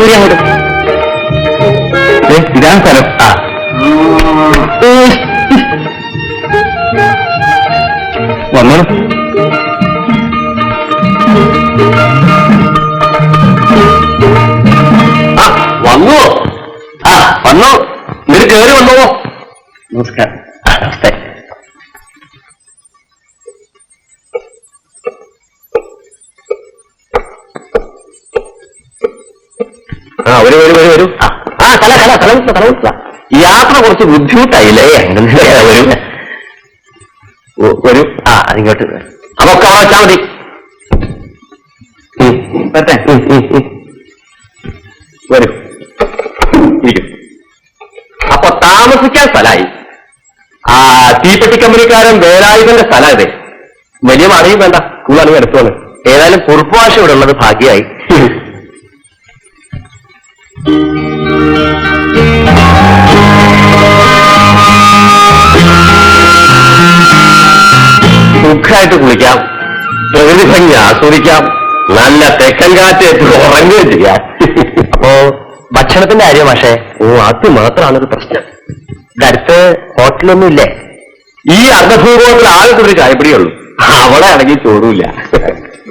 കൂടി അങ്ങോട്ട്. ഇതാണ് സ്ഥലം. വന്നോളൂ. വന്നോ? വന്നോ? നിങ്ങൾ കയറി വന്നോ? നമസ്കാരം. നമസ്തേ. വരൂ വരൂ വരൂ വരൂ. യാത്ര കുറച്ച് ബുദ്ധിമുട്ടായില്ലേ? വരൂ. അതിങ്ങോട്ട് അതൊക്കെ അവിടെ വെച്ചാൽ മതി. വരൂ, ഇരിക്കും. അപ്പൊ താമസിക്കാൻ സ്ഥലമായി. തീപ്പെട്ടി കമ്പനിക്കാരൻ വേലായുധന്റെ സ്ഥലം ഇതേ. വലിയ മഴയും വേണ്ട, സ്കൂളാണെങ്കിൽ എടുത്തോന്ന്. ഏതായാലും കുറുപ്പ് ഭാഷ ഇവിടെ ഉള്ളത് ഭാഗ്യമായി. സുഖമായിട്ട് കുളിക്കാം, പ്രകൃതി ഭംഗി ആസ്വദിക്കാം, നല്ല തെക്കൻ കാറ്റ് ഉറങ്ങുകയും ചെയ്യാം. അപ്പോ ഭക്ഷണത്തിന്റെ കാര്യം പക്ഷേ അത് മാത്രമാണൊരു പ്രശ്നം. അടുത്ത് ഹോട്ടലൊന്നും ഇല്ലേ? ഈ അർദ്ധഭൂഗോളത്തിൽ ആകെ ഒരു ചായപ്പിടിയുള്ളൂ, അവളെ അടങ്ങി ചോടൂല.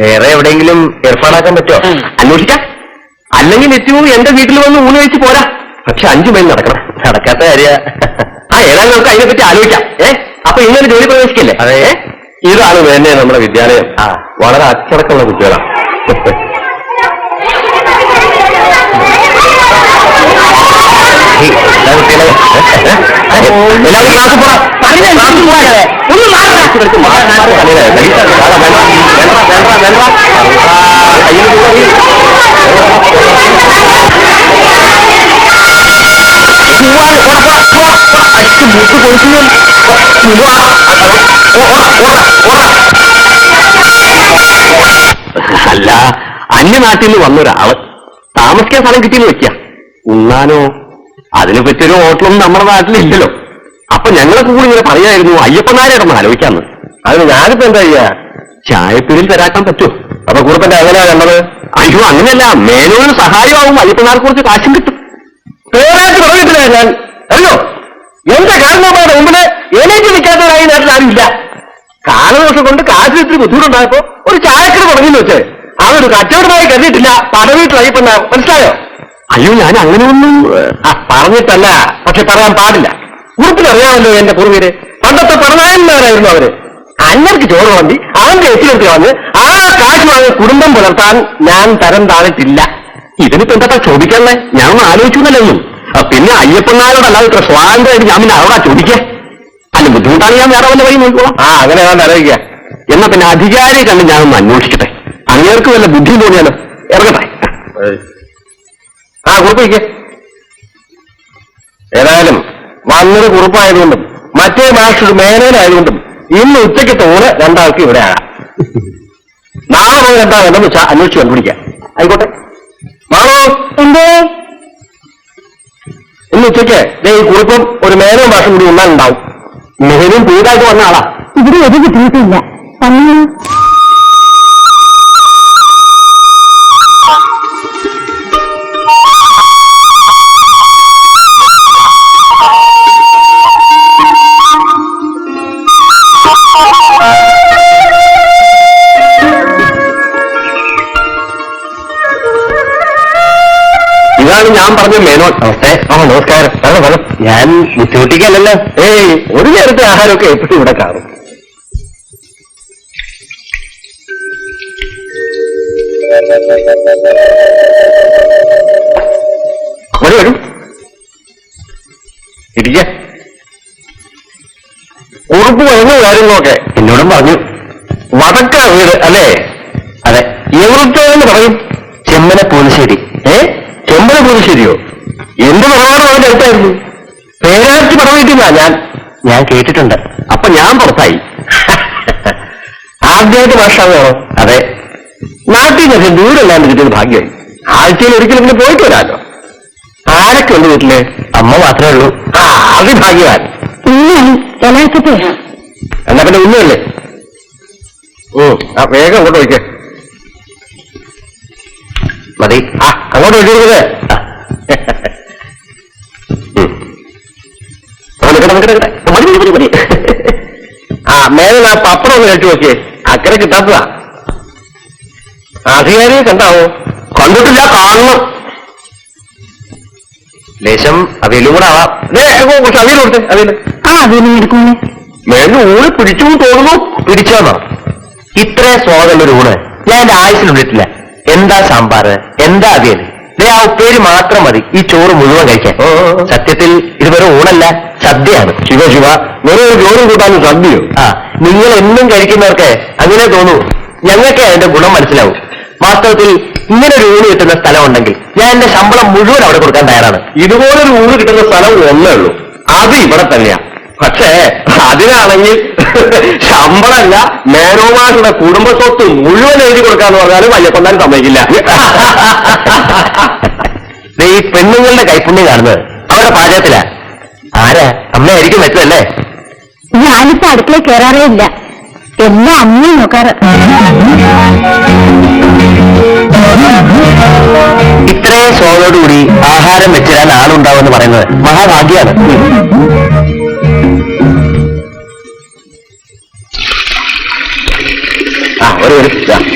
വേറെ എവിടെയെങ്കിലും ഏർപ്പാടാക്കാൻ പറ്റുമോ? അന്വേഷിക്കാം. അല്ലെങ്കിൽ നിത്യവും എന്റെ വീട്ടിൽ വന്ന് ഊണ് കഴിച്ച് പോരാ. പക്ഷെ 5 മൈൽ നടക്കണം. നടക്കാത്ത കാര്യ. ഏതായാലും നമുക്ക് അതിനെപ്പറ്റി ആലോചിക്കാം. അപ്പൊ ഇങ്ങനെ ജോലി പ്രവേശിക്കില്ലേ? അതെ. ഇതാണ് വേണ്ടേ നമ്മുടെ വിദ്യാലയം. വളരെ അച്ചടക്കമുള്ള കുട്ടികളാണ്. അല്ല, അന്യനാട്ടിൽ നിന്ന് വന്നൊരാള് താമസിക്കാൻ സ്ഥലം കിട്ടിയെന്ന് വെക്കാം. ഉണ്ണാനോ അതിനെ പറ്റിയൊരു ഹോട്ടലൊന്നും നമ്മുടെ നാട്ടിലില്ലല്ലോ. അപ്പൊ ഞങ്ങളൊക്കെ കൂടി ഇങ്ങനെ പറയായിരുന്നു അയ്യപ്പനാരായിട്ടൊന്ന് ആലോചിക്കാന്ന്. അതിന് ഞാനിപ്പോ എന്താ ചെയ്യാ? ചായപ്പിടിയിൽ തരാക്കാൻ പറ്റുമോ? അപ്പൊ കുറുപ്പന്റെ എങ്ങനെയാ കണ്ടത്? അയ്യോ അങ്ങനെയല്ല, മേനോന് സഹായമാവും, അയ്യപ്പനാർക്ക് കുറച്ച് കാശും കിട്ടും. പേരായിട്ട് പറഞ്ഞിട്ടില്ല ഞാൻ. അറിയോ, എന്റെ കാരണവന്മാരുടെ മുമ്പില് എണീറ്റ് നിൽക്കാത്തവരായി നാട്ടിൽ ആരുമില്ല. കാലദോഷം കൊണ്ട് കാശ് ഇത്തിരി ബുദ്ധിമുട്ടുണ്ടായപ്പോ ഒരു ചായക്കട തുടങ്ങിയെന്ന് വെച്ച് അതൊരു കച്ചവടമായി കരുതിയിട്ടില്ല. പടവീട്ടിൽ അയ്യപ്പന, മനസ്സിലായോ? അയ്യോ ഞാൻ അങ്ങനെയൊന്നും പറഞ്ഞിട്ടല്ല, പക്ഷെ പറയാൻ പാടില്ല. കുറിപ്പിനറിയാമല്ലോ എന്റെ പൂർവീര് പണ്ടത്തെ പടനായന്മാരായിരുന്നു അവര്. അന്നർക്ക് ചോറ് വണ്ടി അവന്റെ എത്തിലെടുത്ത് വന്ന് ആ കാശ് വാങ്ങി കുടുംബം പുലർത്താൻ ഞാൻ തരം താണിട്ടില്ല. ഇതിനിപ്പോ എന്താ ചോദിക്കണേ? ഞാൻ ഒന്ന് ആലോചിക്കുന്നല്ലോ. പിന്നെ അയ്യപ്പനാരോടല്ലാതെ ഇത്ര സ്വാതന്ത്ര്യമായിട്ട് ഞാൻ പിന്നെ അവിടെ ചോദിക്കേ? അല്ല ബുദ്ധിമുട്ടാണ്, ഞാൻ വേറെ വല്ല വഴി നോക്കിക്കോളാം. അങ്ങനെ വേണ്ട ആലോചിക്കുക. എന്നാ പിന്നെ അധികാരിയെ കണ്ട് ഞാനൊന്ന് അന്വേഷിക്കട്ടെ. അങ്ങേർക്ക് വല്ല ബുദ്ധി തോന്നിയാലോ. ഇറങ്ങട്ടെ. കുറിപ്പിക്ക. ഏതായാലും വന്നൊരു കുറിപ്പായതുകൊണ്ടും മറ്റേ മാഷൊരു മേനോനായതുകൊണ്ടും ഇന്ന് ഉച്ചയ്ക്ക് ഊണ് രണ്ടാൾക്ക് ഇവിടെ ആകാം. നാളെ നമ്മൾ എന്താ വേണ്ടെന്ന് വെച്ചാൽ അന്വേഷിച്ച് കണ്ടുപിടിക്കാം. ആയിക്കോട്ടെ. മാണോ എന്തേ? ഇന്ന് ഉച്ചയ്ക്ക് ഈ കുറിപ്പും ഒരു മേനോ മാഷും കൂടി ഉണ്ണാനുണ്ടാവും. മെഹനും പുതിയതായിട്ട് വന്ന ആളാ. ഇവിടെ ഒരു കിട്ടിയിട്ടില്ല. ഇതാണ് ഞാൻ പറഞ്ഞ മേനോൻ. നമസ്കാരം. ഞാൻ ബുദ്ധിമുട്ടിക്കല്ലോ. ഒരു നേരത്തെ ആഹാരമൊക്കെ എപ്പോഴും ഇവിടെ കാണും. വരും ഇരിക്ക. ഉറുപ്പ് വരുന്ന കാര്യങ്ങളൊക്കെ എന്നോടും പറഞ്ഞു. വടക്ക വീട് അല്ലേ? അതെ. എവിടുത്തെന്ന് പറയും? ചെമ്മന പൂലശ്ശേരി. ചെമ്പന പൂലശ്ശേരിയോ? എന്റെ നിലപാട് അതിന്റെ അടുത്തായിരുന്നു. പേരാറ്റി പടവീട്ടില്ല ഞാൻ കേട്ടിട്ടുണ്ട്. അപ്പൊ ഞാൻ പുറത്തായി. ആദ്യമായിട്ട് ഭാഷാണോ? അതെ. നാട്ടിൽ നിന്ന് ദൂരല്ലാണ്ട് കിട്ടിയത് ഭാഗ്യമായി. ആഴ്ചയിൽ ഒരിക്കലും പിന്നെ പോയിട്ട് വരാമല്ലോ. ആരൊക്കെ ഉണ്ട് വീട്ടില്? അമ്മ മാത്രമേ ഉള്ളൂ. അത് ഭാഗ്യവാൻ. എന്നാ പിന്നെ ഉണ്ണല്ലേ? വേഗം അങ്ങോട്ട് വയ്ക്കേ മതി. അങ്ങോട്ട് വെച്ചിരുന്നത്. ആ മേലെ ആ പപ്പടം ഒന്ന് കഴിച്ചു നോക്കിയേ, അക്കരെ കിട്ടാത്തതാ. അധികാരിയെ കണ്ടാവോ? കണ്ടിട്ടില്ല, കാണണം. ലേശം അവിയലും കൂടെ ആവാം. കുറച്ച് അവിയൽ കൊടുത്തേ. അവിയല് എടുക്കുന്നു. മേലെ ഊണ് പിടിച്ചു തോന്നുന്നു. പിടിച്ചോന്നോ? ഇത്രയും സ്വാദുള്ളൊരു ഊണ് ഞാൻ എന്റെ ആയുസിലുണ്ടിട്ടില്ല. എന്താ സാമ്പാറ്, എന്താ അവിയൽ, ആ ഉപ്പേരി മാത്രം മതി ഈ ചോറ് മുഴുവൻ കഴിക്കാൻ. സത്യത്തിൽ ഇത് വെറും ഊണല്ല, സദ്യയാണ്. ശിവ ശിവ, വെറും ചോറും കൂട്ടാനും സദ്യയോ? ആ, നിങ്ങൾ എന്നും കഴിക്കുന്നവർക്ക് അങ്ങനെ തോന്നൂ. ഞങ്ങൾക്ക് അതിന്റെ ഗുണം മനസ്സിലാവും. വാസ്തവത്തിൽ ഇങ്ങനെ ഒരു ഊണ് കിട്ടുന്ന സ്ഥലം ഉണ്ടെങ്കിൽ ഞാൻ എന്റെ ശമ്പളം മുഴുവൻ അവിടെ കൊടുക്കാൻ തയ്യാറാണ്. ഇതുപോലൊരു ഊണ് കിട്ടുന്ന സ്ഥലം ഒന്നേ ഉള്ളൂ, അത് ഇവിടെ തന്നെയാ. പക്ഷേ അതിനാണെങ്കിൽ ശമ്പളമല്ല, മേനോമാരുടെ കുടുംബസ്വത്ത് മുഴുവൻ എഴുതി കൊടുക്കാന്ന് പറഞ്ഞാലും അയ്യപ്പന്താൻ സമ്മതിക്കില്ല. ഈ പെണ്ണുങ്ങളുടെ കൈപ്പുണ്യം കാണുന്നത് അവരുടെ പാചകത്തിലാ. ആരാ? അമ്മയായിരിക്കും വെച്ചതല്ലേ? ഞാനിപ്പോ അടുക്കള കയറാറേ ഇല്ല, എല്ലാം അമ്മയും നോക്കാറ്. ഇത്രയും സ്വാദോടുകൂടി ആഹാരം വെച്ചിരാൻ ആളുണ്ടാവുമെന്ന് പറയുന്നത് മഹാഭാഗ്യാണ്.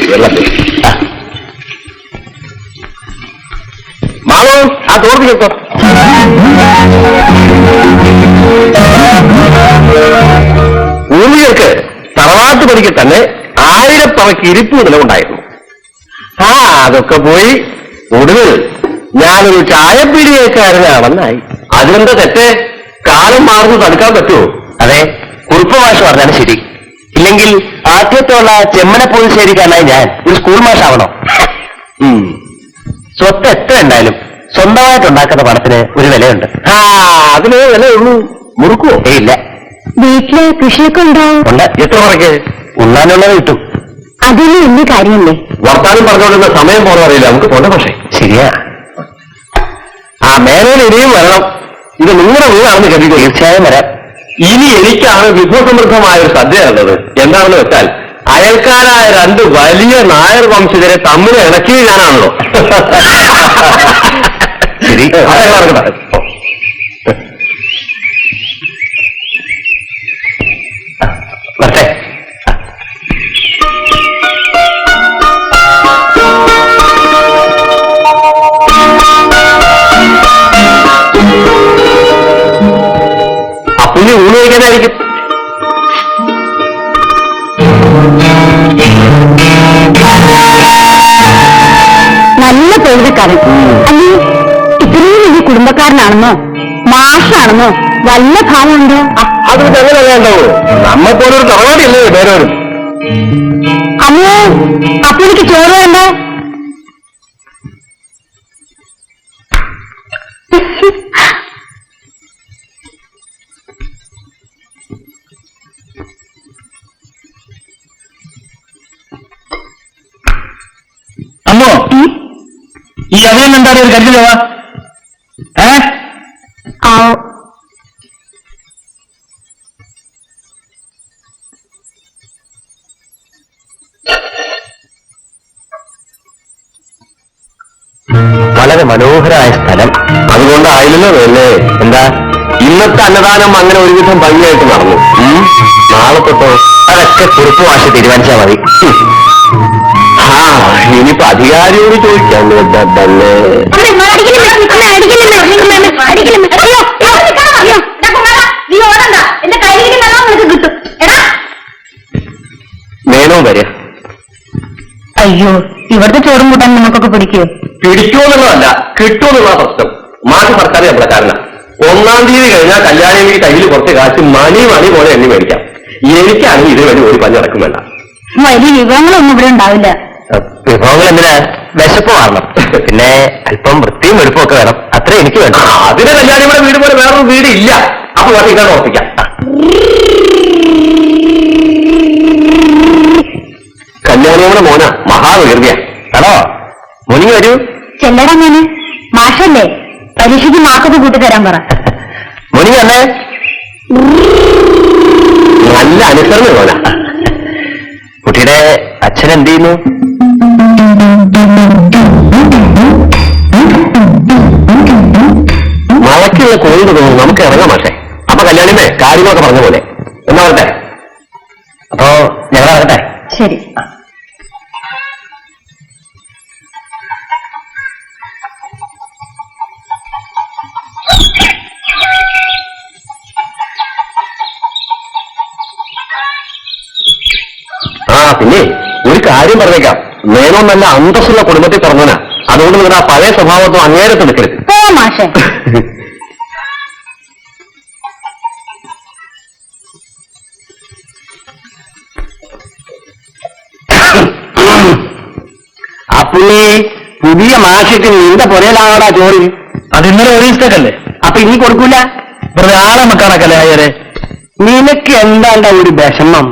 വെള്ളത്തിൽ മാവോ ആ തോർത്ത് കേട്ടോ. ഊമികൾക്ക് തറവാട്ട് പണിക്ക് തന്നെ 1000 പറക്ക് ഇരിപ്പ് നിലവുണ്ടായിരുന്നു. ആ അതൊക്കെ പോയി ഒടുവിൽ ഞാനൊരു ചായപ്പീടികക്കാരനാണെന്നായി. അതിനെന്താ തെറ്റ്? കാലം മാറുന്നു തടുക്കാൻ പറ്റുമോ? അതെ, കുറുപ്പ് മാഷ് പറഞ്ഞാണ് ശരി. ഇല്ലെങ്കിൽ ആദ്യത്തുള്ള ചെമ്മനപ്പുതുശ്ശേരിക്കാരനായി ഞാൻ ഒരു സ്കൂൾ മാഷാവണോ? സ്വത്ത് എത്ര ഉണ്ടായാലും സ്വന്തമായിട്ടുണ്ടാക്കുന്ന പണത്തിന് ഒരു വിലയുണ്ട്. ആ അതിന് വിലയുള്ളൂ. മുറുക്കുവോ? ഇല്ല. വീട്ടില് കൃഷിയൊക്കെ ഉണ്ടോ? ഉണ്ട്. എത്ര പറയ്ക്ക്? ഉണ്ണാനുള്ളത് കിട്ടും. അതിന് വലിയ കാര്യമില്ലേ? വർത്താനം പറഞ്ഞുകൊണ്ടിരുന്ന സമയം പോലും അറിയില്ല. നമുക്ക് പോണ്ട. പക്ഷേ ശരിയാ. ആ മേനോന് ഇനിയും വരണം. ഇത് നിങ്ങളുടെ വീടാണെന്ന് കരുതി. തീർച്ചയായും വരാം. ഇനി എനിക്കാണ് വിഭവസമൃദ്ധമായ ഒരു സദ്യ ഉള്ളത്. എന്താണെന്ന് വെച്ചാൽ അയൽക്കാരായ 2 വലിയ നായർ വംശജരെ തമ്മിൽ ഇണക്കി ഞാനാണല്ലോ. ശരി, വരട്ടെ. അപ്പൊ ഇനി ഊണ് കഴിക്കാനായിരിക്കും. നല്ല പ്രകൃതിക്കാരൻ അല്ലേ? ഇത്രയും വലിയ കുടുംബക്കാരനാണെന്നോ മാഷാണെന്നോ വല്ല ഭാവമുണ്ടോ? അത് അങ്ങനെ വേണ്ടാവൂ. നമ്മൾക്കൊരു തറവാടിയല്ലേ വേറൊരു. അമ്മോ, അപ്പൊ എനിക്ക് ചോറ് വേണ്ട. അമ്മോ, ഈ അവിയൽ എന്താണ് ഒരു കരുതലവാ? വളരെ മനോഹരമായ സ്ഥലം. അതുകൊണ്ടായില്ലല്ലോ അല്ലേ? എന്താ ഇന്നത്തെ അന്നദാനം അങ്ങനെ ഒരുവിധം ഭംഗിയായിട്ട് നടന്നു. നാളെ തൊട്ടോ അതൊക്കെ കുറുപ്പ് ഭാഷ തീരുമാനിച്ചാൽ മതി. ആ ഇനിയിപ്പോ അധികാരിയോട് ചോദിക്കാൻ തന്നെ. മേനോ വരിക. അയ്യോ, ഇവിടുത്തെ ചോറും കൂട്ടാൻ നമുക്കൊക്കെ പിടിക്കുമോ? പിടിക്കുമെന്നുള്ളതല്ല, കിട്ടുമെന്നുള്ള പ്രശ്നം. മാറ്റി സർക്കാർ നമ്മളെക്കാരനാ. 1-ാം തീയതി കഴിഞ്ഞാൽ കല്യാണിക്ക് കയ്യിൽ കുറച്ച് കാശ് മണി പോലെ എണ്ണി മേടിക്കാം. എനിക്കാണെങ്കിൽ ഇതിന് വേണ്ടി ഒരു പഞ്ഞ് നടക്കും വേണ്ട. വലിയ വിഭവങ്ങളൊന്നും ഇവിടെ ഉണ്ടാവില്ല. വിഭവങ്ങൾ എന്തിനാ? വിശപ്പ് മാറണം, പിന്നെ അല്പം വൃത്തിയും വെടുപ്പും ഒക്കെ വേണം. അത്രേ എനിക്ക് വേണം. അതിന് കല്യാണിയുടെ വീട് പോലെ വേറൊരു വീട് ഇല്ല. അപ്പൊ ഇതാണ് ഓർപ്പിക്കാം. കല്യാണിയുടെ മോന മഹാവികൃതിയാ. ആണോ? മുനി വരൂ. ചെല്ലടാ മോന്, മാഷല്ലേ, പരീക്ഷയ്ക്ക് മാർക്കൊക്കെ കൂട്ടിത്തരാൻ പറ. മുനി അല്ലേ? നല്ല അനുസരണ മോന. കുട്ടിയുടെ അച്ഛൻ എന്ത് ചെയ്യുന്നു? നല്ല കോഴിണ്ട് തോന്നുന്നു, നമുക്ക് ഇറങ്ങാം മാഷെ. അപ്പൊ കല്യാണിമേ കാര്യങ്ങളൊക്കെ പറഞ്ഞ പോലെ എന്നാ വരട്ടെ. അപ്പോ ഞങ്ങൾ ഇറങ്ങട്ടെ. ശരി. ആ പിന്നെ ഒരു കാര്യം പറഞ്ഞേക്കാം, മേനോ നല്ല അന്തസ്സുള്ള കുടുംബത്തിൽ പറഞ്ഞനാ. അതുകൊണ്ട് നിങ്ങളുടെ ആ പഴയ സ്വഭാവത്തും അങ്ങേരത്ത് നിൽക്കരുത്. മാഷെ. ആ പുള്ളി പുതിയ മാഷയ്ക്ക് നിന്റെ പുരയിലാണോടാ ചോറി? അത് ഇന്നലെ ഒരു ദിവസത്തേക്കല്ലേ? അപ്പൊ ഇനി കൊടുക്കൂല? വെറുതെ ആളെ മക്കാണക്കല്ലേ അയ്യരെ? നിനക്ക് എന്താണ്ട ഒരു വിഷമം?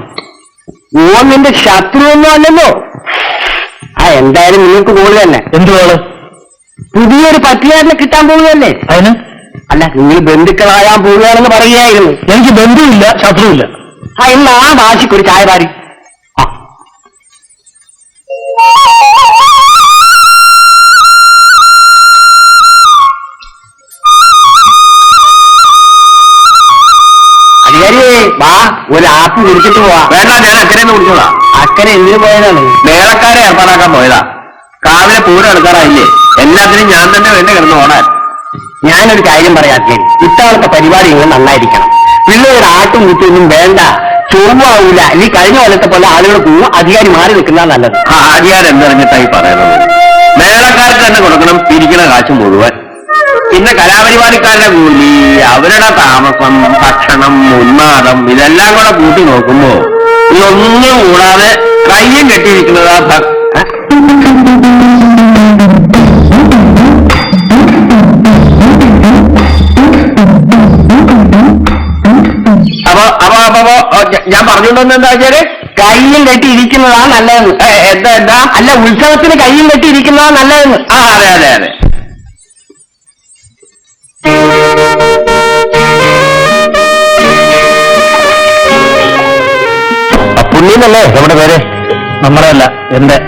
ഓൻ നിന്റെ ശത്രുവൊന്നും അല്ലല്ലോ. ആ എന്തായാലും നിങ്ങൾക്ക് കൂടുതൽ തന്നെ. എന്തുവാള്? പുതിയൊരു പറ്റിയാരിനെ കിട്ടാൻ പോവുകയല്ലേ? അതിന് അല്ല, നിങ്ങൾ ബന്ധുക്കളായാൻ പോവുകയാണെന്ന് പറയുകയായിരുന്നു. എനിക്ക് ബന്ധുവില്ല, ശത്രുവില്ല. ആ ഇന്ന് ആ ഭാഷയ്ക്കൊരു ചായ പാരി. അധികാരിയേ വാ, ഒരു ആപ്പ് കുടിച്ചിട്ട് പോവാ. വേണ്ട, ഞാൻ അക്കരെ കുടിച്ചോളാം. അക്കരെ എന്തിനു പോയതാണ്? മേളക്കാരെ ഏർപ്പാടാക്കാൻ പോയതാ. രാവിലെ പൂരം എടുക്കാറായില്ലേ? എല്ലാത്തിനും ഞാൻ തന്നെ വേണ്ടി കിടന്ന് ഓടാൻ. ഞാനൊരു കാര്യം പറയാത്തേ, ഇത്തവണത്തെ പരിപാടി ഇങ്ങനെ നന്നായിരിക്കണം. പിള്ളേരുടെ ആട്ടും കുത്തൊന്നും വേണ്ട, ചൊവ്വാവൂല. നീ കഴിഞ്ഞ കൊല്ലത്തെ പോലെ ആളുകൾ പോവും, അധികാരി മാറി നിൽക്കുന്ന നല്ലത്. അധികാരം എന്തിറങ്ങിട്ടായി പറയുന്നത്? മേളക്കാർക്ക് തന്നെ കൊടുക്കണം പിരിക്കണ കാശ് മുഴുവൻ. പിന്നെ കലാപരിപാടിക്കാരുടെ കൂലി, അവരുടെ താമസം, ഭക്ഷണം, ഉന്മാദം, ഇതെല്ലാം കൂടെ കൂട്ടി നോക്കുമ്പോ ഇതൊന്നും കൂടാതെ കയ്യും കെട്ടിയിരിക്കുന്നതാ ഞാൻ പറഞ്ഞുകൊണ്ടെന്ന് എന്താ വെച്ചാല് കയ്യും കെട്ടിയിരിക്കുന്നതാ നല്ലതെന്ന്. എന്താ അല്ല, ഉത്സവത്തിന് കയ്യും കെട്ടിയിരിക്കുന്നതാ നല്ലതെന്ന്. ആ അതെ അതെ അതെ. പുണ്യെന്നല്ലേ നമ്മുടെ പേര്? നമ്മുടെ അല്ല, എന്റെ.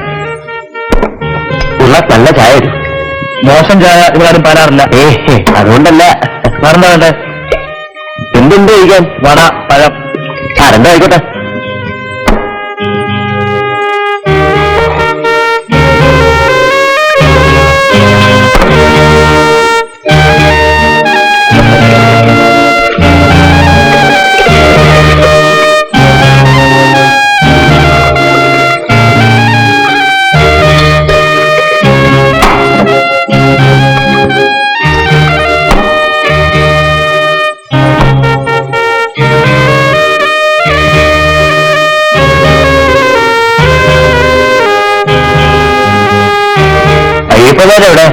ഉള്ള നല്ല ചായ വരും. മോശം ചായ ഇവിടെ ആരും പാരാറില്ല. അതുകൊണ്ടല്ല. വേറെന്താ വേണ്ടേ? എന്തുണ്ട് കഴിക്കാൻ? വട, പഴം. ആ രണ്ടും ആയിക്കോട്ടെ. എവിടെ?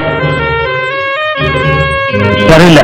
അറിയില്ല.